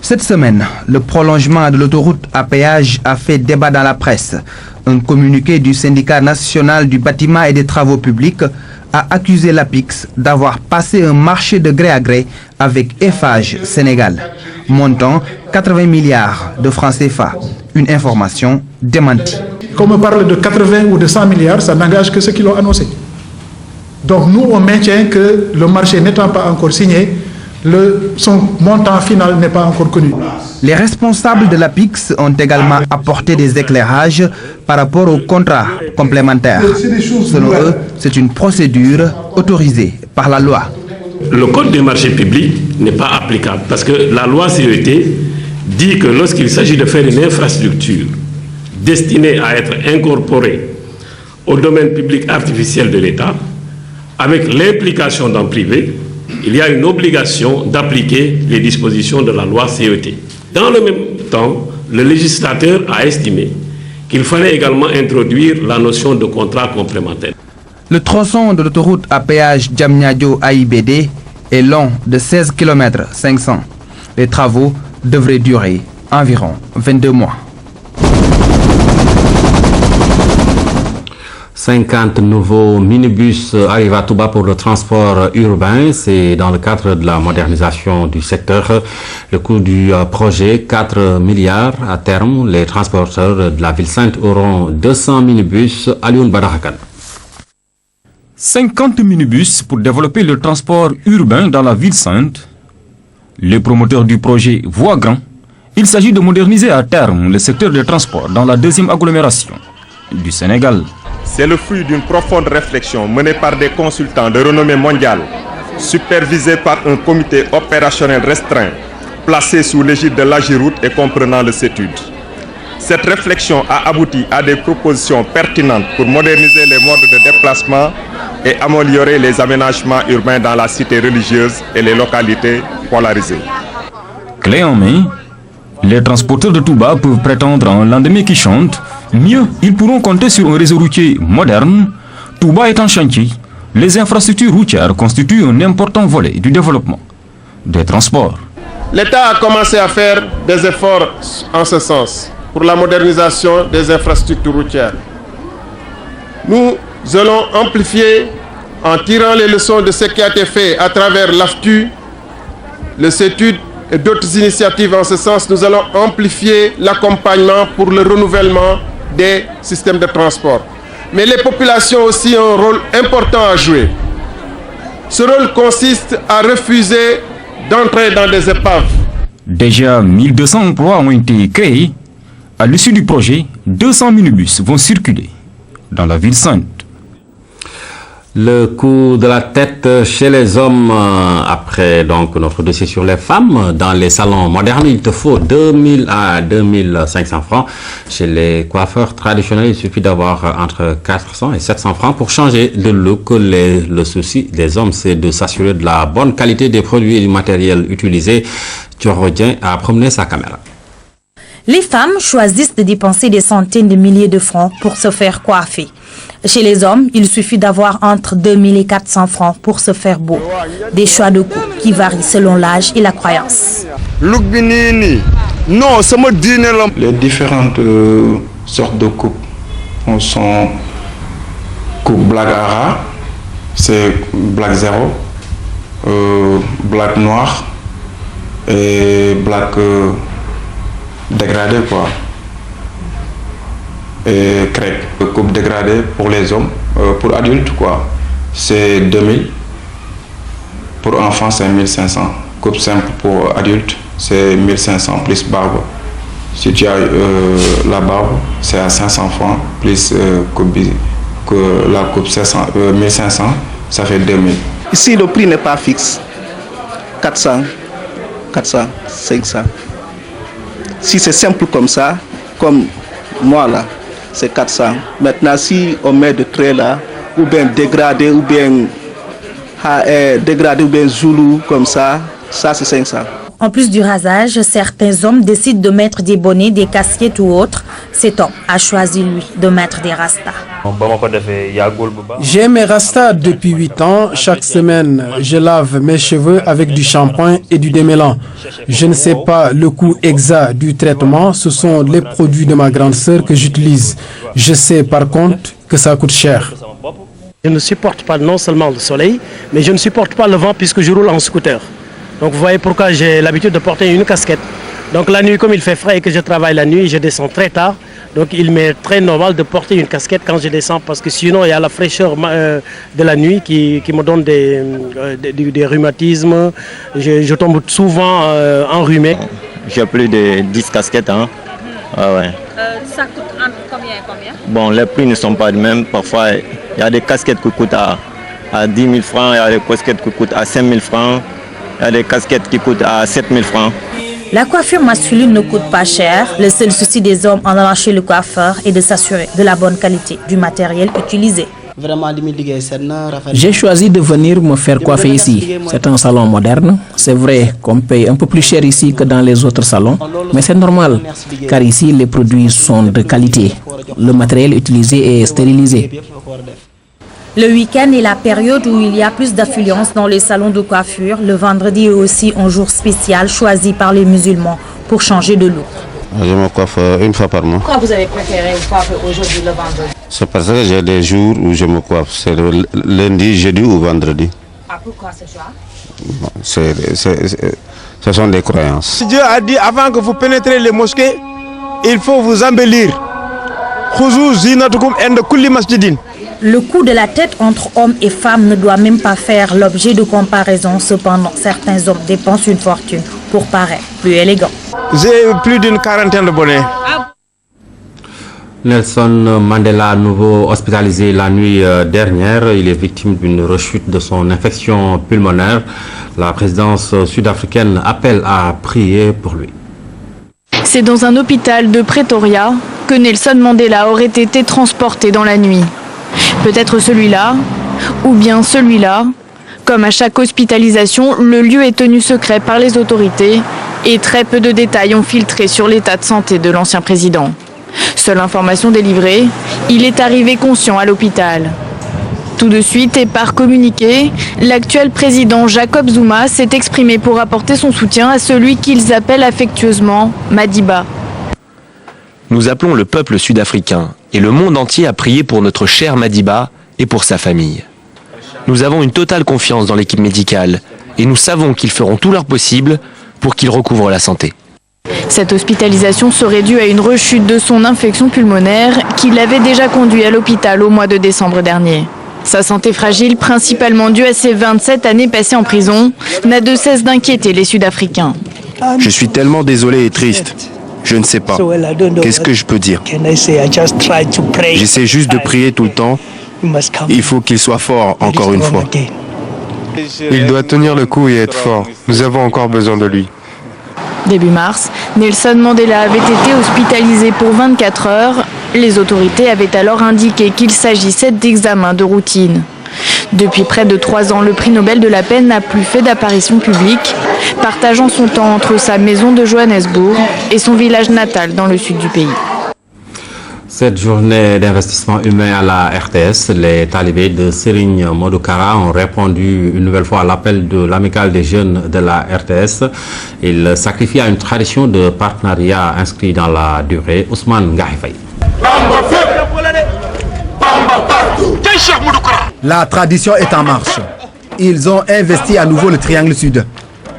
S15: Cette semaine, le prolongement de l'autoroute à péage a fait débat dans la presse. Un communiqué du syndicat national du bâtiment et des travaux publics a accusé l'APIX d'avoir passé un marché de gré à gré avec Eiffage Sénégal, montant 80 milliards de francs CFA. Une information démentie.
S17: Comme on parle de 80 ou de 100 milliards, ça n'engage que ceux qui l'ont annoncé. Donc nous, on maintient que le marché n'étant pas encore signé, son montant final n'est pas encore connu.
S15: Les responsables de l'APIX ont également apporté des éclairages par rapport au contrat complémentaire. Selon eux, c'est une procédure autorisée par la loi.
S18: Le code des marchés publics n'est pas applicable parce que la loi CET dit que lorsqu'il s'agit de faire une infrastructure destinée à être incorporée au domaine public artificiel de l'État, avec l'implication d'un privé, il y a une obligation d'appliquer les dispositions de la loi CET. Dans le même temps, le législateur a estimé qu'il fallait également introduire la notion de contrat complémentaire.
S15: Le tronçon de l'autoroute à péage Diamniadio AIBD est long de 16 km 500. Les travaux devraient durer environ 22 mois.
S1: 50 nouveaux minibus arrivent à Touba pour le transport urbain. C'est dans le cadre de la modernisation du secteur. Le coût du projet, 4 milliards à terme. Les transporteurs de la ville sainte auront 200 minibus. Alioune Badarakan.
S19: 50 minibus pour développer le transport urbain dans la ville sainte. Les promoteurs du projet voient grand. Il s'agit de moderniser à terme le secteur des transports dans la deuxième agglomération du Sénégal.
S10: C'est le fruit d'une profonde réflexion menée par des consultants de renommée mondiale, supervisés par un comité opérationnel restreint, placé sous l'égide de l'Agiroute et comprenant le CETUD. Cette réflexion a abouti à des propositions pertinentes pour moderniser les modes de déplacement et améliorer les aménagements urbains dans la cité religieuse et les localités polarisées.
S19: Clé en main, les transporteurs de Touba peuvent prétendre à un lendemain qui chante. Mieux, ils pourront compter sur un réseau routier moderne. Touba est en chantier. Les infrastructures routières constituent un important volet du développement des transports.
S20: L'État a commencé à faire des efforts en ce sens pour la modernisation des infrastructures routières. Nous allons amplifier en tirant les leçons de ce qui a été fait à travers l'AFTU, le CETUD et d'autres initiatives en ce sens. Nous allons amplifier l'accompagnement pour le renouvellement des systèmes de transport. mais les populations aussi ont un rôle important à jouer. Ce rôle consiste à refuser d'entrer dans des épaves.
S19: Déjà 1200 emplois ont été créés. À l'issue du projet, 200 minibus vont circuler dans la ville sainte.
S1: Le coup de la tête chez les hommes, après donc notre dossier sur les femmes, dans les salons modernes, il te faut 2000 à 2500 francs. Chez les coiffeurs traditionnels, il suffit d'avoir entre 400 et 700 francs pour changer de look. Le souci des hommes, c'est de s'assurer de la bonne qualité des produits et du matériel utilisé. Thurodien a promené sa caméra.
S21: Les femmes choisissent de dépenser des centaines de milliers de francs pour se faire coiffer. Chez les hommes, il suffit d'avoir entre 2000 et 400 francs pour se faire beau. Des choix de coupes qui varient selon l'âge et la croyance.
S22: Les différentes sortes de coupes sont coupe black ara, c'est black zéro, black noir et black dégradé quoi. Et crêpe, coupe dégradée pour les hommes, pour adultes quoi, c'est 2000, pour enfants c'est 1500, coupe simple pour adultes c'est 1500 plus barbe. Si tu as la barbe, c'est à 500 francs plus la coupe 1500, ça fait 2000.
S23: Ici le prix n'est pas fixe, 400, 500. Si c'est simple comme ça, comme moi là, c'est 400. Maintenant, si on met de traits là, ou bien dégradé, ou bien zoulou, comme ça c'est 500.
S21: En plus du rasage, certains hommes décident de mettre des bonnets, des casquettes ou autres. Cet homme a choisi, lui, de mettre des rastas.
S24: J'ai mes rastas depuis 8 ans. Chaque semaine, je lave mes cheveux avec du shampoing et du démêlant. Je ne sais pas le coût exact du traitement. Ce sont les produits de ma grande sœur que j'utilise. Je sais par contre que ça coûte cher.
S12: Je ne supporte pas non seulement le soleil, mais je ne supporte pas le vent puisque je roule en scooter. Donc vous voyez pourquoi j'ai l'habitude de porter une casquette. Donc la nuit, comme il fait frais et que je travaille la nuit, je descends très tard. Donc il m'est très normal de porter une casquette quand je descends parce que sinon il y a la fraîcheur de la nuit qui me donne des rhumatismes. Je tombe souvent enrhumé.
S25: J'ai plus de 10 casquettes. Hein. Ah ouais.
S21: Ça coûte combien et combien?
S25: Bon, les prix ne sont pas les mêmes. Parfois, il y a des casquettes qui coûtent à 10 000 francs, il y a des casquettes qui coûtent à 5 000 francs. Il y a des casquettes qui coûtent à 7 000 francs.
S21: La coiffure masculine ne coûte pas cher. Le seul souci des hommes en allant chez le coiffeur est de s'assurer de la bonne qualité du matériel utilisé.
S26: J'ai choisi de venir me faire coiffer ici. C'est un salon moderne. C'est vrai qu'on paye un peu plus cher ici que dans les autres salons, mais c'est normal, car ici les produits sont de qualité. Le matériel utilisé est stérilisé.
S21: Le week-end est la période où il y a plus d'affluence dans les salons de coiffure. Le vendredi est aussi un jour spécial choisi par les musulmans pour changer de look.
S27: Je me coiffe une fois par mois.
S21: Pourquoi vous avez préféré vous coiffer aujourd'hui le vendredi?
S27: C'est parce que j'ai des jours où je me coiffe. C'est le lundi, jeudi ou vendredi.
S21: Ah, pourquoi ce choix?
S27: Ce sont des croyances.
S28: Dieu a dit avant que vous pénétrez les mosquées, il faut vous embellir.
S21: Le coût de la tête entre hommes et femmes ne doit même pas faire l'objet de comparaison. Cependant, certains hommes dépensent une fortune pour paraître plus élégants.
S28: J'ai plus d'une quarantaine de bonnets.
S1: Nelson Mandela, à nouveau hospitalisé la nuit dernière. Il est victime d'une rechute de son infection pulmonaire. La présidence sud-africaine appelle à prier pour lui.
S29: C'est dans un hôpital de Pretoria que Nelson Mandela aurait été transporté dans la nuit. Peut-être celui-là, ou bien celui-là. Comme à chaque hospitalisation, le lieu est tenu secret par les autorités et très peu de détails ont filtré sur l'état de santé de l'ancien président. Seule information délivrée, il est arrivé conscient à l'hôpital. Tout de suite et par communiqué, l'actuel président Jacob Zuma s'est exprimé pour apporter son soutien à celui qu'ils appellent affectueusement Madiba.
S30: Nous appelons le peuple sud-africain et le monde entier à prier pour notre cher Madiba et pour sa famille. Nous avons une totale confiance dans l'équipe médicale et nous savons qu'ils feront tout leur possible pour qu'il recouvre la santé.
S29: Cette hospitalisation serait due à une rechute de son infection pulmonaire qui l'avait déjà conduit à l'hôpital au mois de décembre dernier. Sa santé fragile, principalement due à ses 27 années passées en prison, n'a de cesse d'inquiéter les Sud-Africains.
S2: Je suis tellement désolé et triste. Je ne sais pas. Qu'est-ce que je peux dire? J'essaie juste de prier tout le temps. Il faut qu'il soit fort encore une fois.
S3: Il doit tenir le coup et être fort. Nous avons encore besoin de lui.
S29: Début mars, Nelson Mandela avait été hospitalisé pour 24 heures. Les autorités avaient alors indiqué qu'il s'agissait d'examens de routine. Depuis près de 3 ans, le prix Nobel de la paix n'a plus fait d'apparition publique, partageant son temps entre sa maison de Johannesburg et son village natal dans le sud du pays.
S1: Cette journée d'investissement humain à la RTS, les talibés de Serigne Modou Kara ont répondu une nouvelle fois à l'appel de l'amicale des jeunes de la RTS. Ils sacrifient à une tradition de partenariat inscrit dans la durée. Ousmane Ngahifaye.
S4: La tradition est en marche. Ils ont investi à nouveau le triangle sud.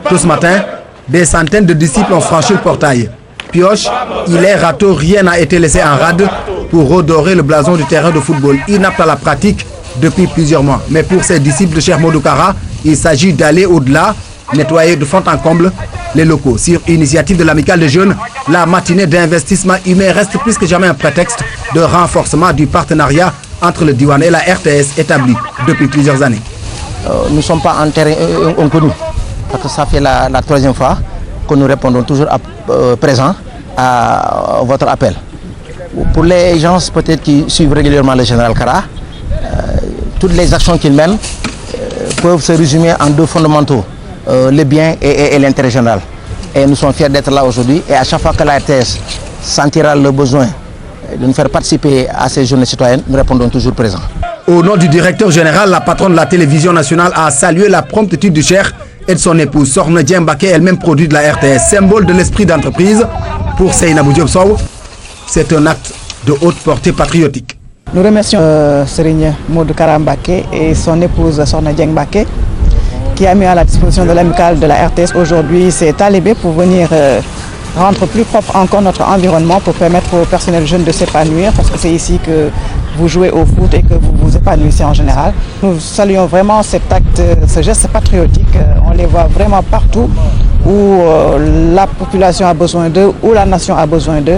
S4: Tout ce matin, des centaines de disciples ont franchi le portail. Pioche, hilet, râteau, rien n'a été laissé en rade pour redorer le blason du terrain de football inapte à la pratique depuis plusieurs mois. Mais pour ces disciples de Cheikh Modou Kara, il s'agit d'aller au-delà, nettoyer de fond en comble les locaux. Sur initiative de l'amicale des jeunes, la matinée d'investissement humain reste plus que jamais un prétexte de renforcement du partenariat entre le Diwan et la RTS établi depuis plusieurs années.
S23: Nous ne sommes pas en terrain inconnu, parce que ça fait la 3e fois que nous répondons toujours présent à votre appel. Pour les gens peut-être qui suivent régulièrement le général Kara, toutes les actions qu'il mène peuvent se résumer en 2 fondamentaux, le bien et l'intérêt général. Et nous sommes fiers d'être là aujourd'hui et à chaque fois que la RTS sentira le besoin de nous faire participer à ces journées citoyennes, nous répondons toujours présents.
S4: Au nom du directeur général, la patronne de la télévision nationale a salué la promptitude du Cheikh et de son épouse Sorne Diembake, elle-même produit de la RTS, symbole de l'esprit d'entreprise. Pour Seynabou Diop Sow, c'est un acte de haute portée patriotique.
S5: Nous remercions Serigne Modou Kara Mbacké et son épouse Sorne Diembake qui a mis à la disposition de l'amicale de la RTS aujourd'hui ces talibés pour venir rendre plus propre encore notre environnement pour permettre aux personnels jeunes de s'épanouir parce que c'est ici que vous jouez au foot et que vous vous épanouissez en général. Nous saluons vraiment cet acte, ce geste patriotique. On les voit vraiment partout où la population a besoin d'eux, où la nation a besoin d'eux.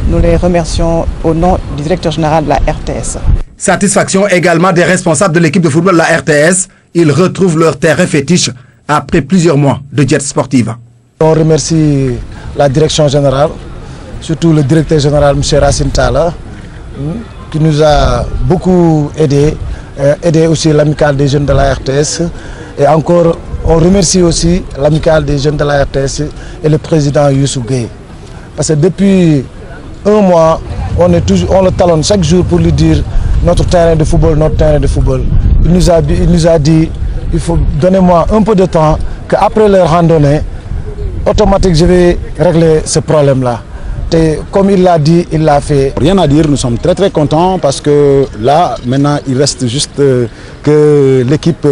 S5: Nous les remercions au nom du directeur général de la RTS.
S4: Satisfaction également des responsables de l'équipe de football de la RTS. Ils retrouvent leur terrain fétiche après plusieurs mois de jet sportive.
S6: On remercie la direction générale, surtout le directeur général M. Racine Tala, qui nous a beaucoup aidé aussi l'amicale des jeunes de la RTS. Et encore, on remercie aussi l'amicale des jeunes de la RTS et le président Youssou Gueye. Parce que depuis 1 mois, on le talonne chaque jour pour lui dire notre terrain de football, notre terrain de football. Il nous a dit, il faut donnez-moi un peu de temps, qu'après leur randonnée, automatique, je vais régler ce problème-là. Et comme il l'a dit, il l'a fait.
S7: Rien à dire, nous sommes très très contents parce que là, maintenant, il reste juste que l'équipe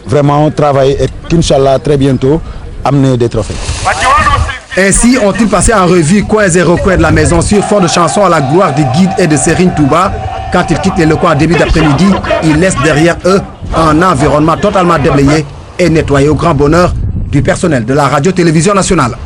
S7: vraiment travaille et qu'Inch'Allah, très bientôt, amener des trophées.
S4: Ainsi ont-ils passé en revue coins et recoins de la maison sur fond de chansons à la gloire des guides et de Serigne Touba. Quand ils quittent les locaux en début d'après-midi, ils laissent derrière eux un environnement totalement déblayé et nettoyé au grand bonheur du personnel de la radio-télévision nationale.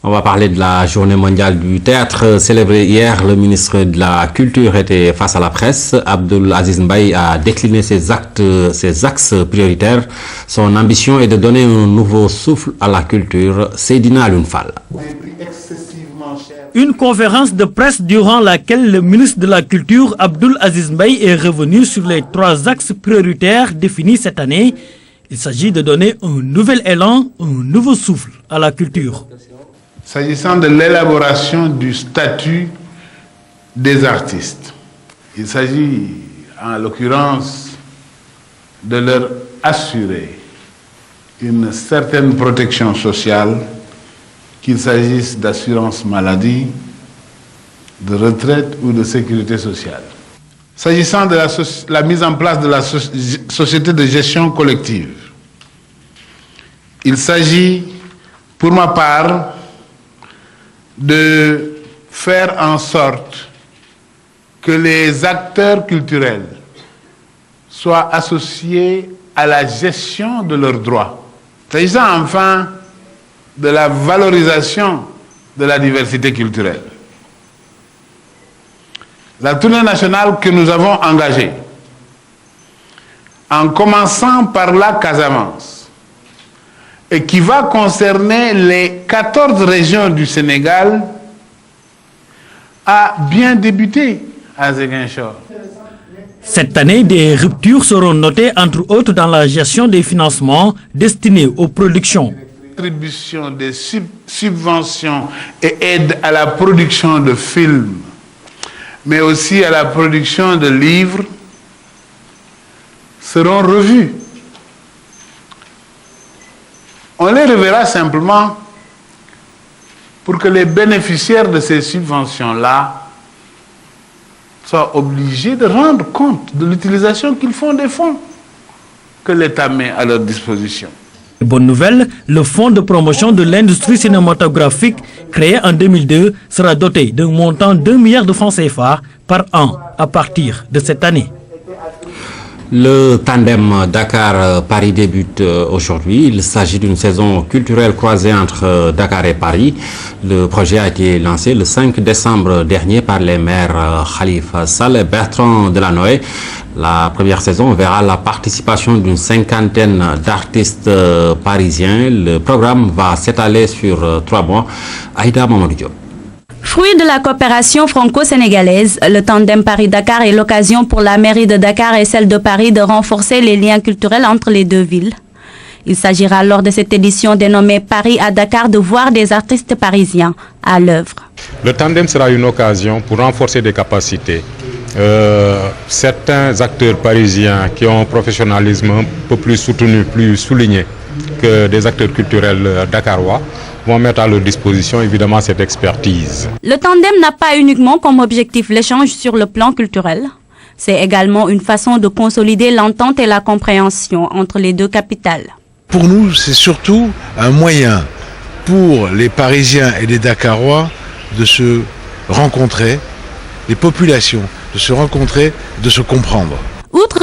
S1: On va parler de la journée mondiale du théâtre célébrée hier. Le ministre de la Culture était face à la presse. Abdoul Aziz Mbaye a décliné ses axes prioritaires. Son ambition est de donner un nouveau souffle à la culture. Seydina Alunfal.
S8: Une conférence de presse durant laquelle le ministre de la Culture, Abdoul Aziz Mbaye, est revenu sur les 3 axes prioritaires définis cette année. Il s'agit de donner un nouvel élan, un nouveau souffle à la culture.
S16: S'agissant de l'élaboration du statut des artistes, il s'agit en l'occurrence de leur assurer une certaine protection sociale, qu'il s'agisse d'assurance maladie, de retraite ou de sécurité sociale. S'agissant de la mise en place de la société de gestion collective, il s'agit pour ma part de faire en sorte que les acteurs culturels soient associés à la gestion de leurs droits. S'agissant enfin de la valorisation de la diversité culturelle. La tournée nationale que nous avons engagée, en commençant par la Casamance, et qui va concerner les 14 régions du Sénégal, a bien débuté à Ziguinchor.
S8: Cette année, des ruptures seront notées, entre autres dans la gestion des financements destinés aux productions.
S16: Distribution des subventions et aides à la production de films, mais aussi à la production de livres, seront revues. On les reverra simplement pour que les bénéficiaires de ces subventions-là soient obligés de rendre compte de l'utilisation qu'ils font des fonds que l'État met à leur disposition.
S8: Bonne nouvelle, le fonds de promotion de l'industrie cinématographique créé en 2002 sera doté d'un montant de 2 milliards de francs CFA par an à partir de cette année.
S1: Le tandem Dakar-Paris débute aujourd'hui. Il s'agit d'une saison culturelle croisée entre Dakar et Paris. Le projet a été lancé le 5 décembre dernier par les maires Khalifa Sall et Bertrand Delanoë. La première saison verra la participation d'une 50aine d'artistes parisiens. Le programme va s'étaler sur 3 mois. Aïda Mamadou Diop.
S21: Fruit de la coopération franco-sénégalaise, le tandem Paris-Dakar est l'occasion pour la mairie de Dakar et celle de Paris de renforcer les liens culturels entre les deux villes. Il s'agira lors de cette édition dénommée Paris à Dakar de voir des artistes parisiens à l'œuvre.
S9: Le tandem sera une occasion pour renforcer des capacités. Certains acteurs parisiens qui ont un professionnalisme un peu plus soutenu, plus souligné que des acteurs culturels dakarois vont mettre à leur disposition évidemment cette expertise.
S21: Le tandem n'a pas uniquement comme objectif l'échange sur le plan culturel. C'est également une façon de consolider l'entente et la compréhension entre les deux capitales.
S10: Pour nous, c'est surtout un moyen pour les Parisiens et les Dakarois de se rencontrer, les populations, de se rencontrer, de se comprendre.
S21: Outre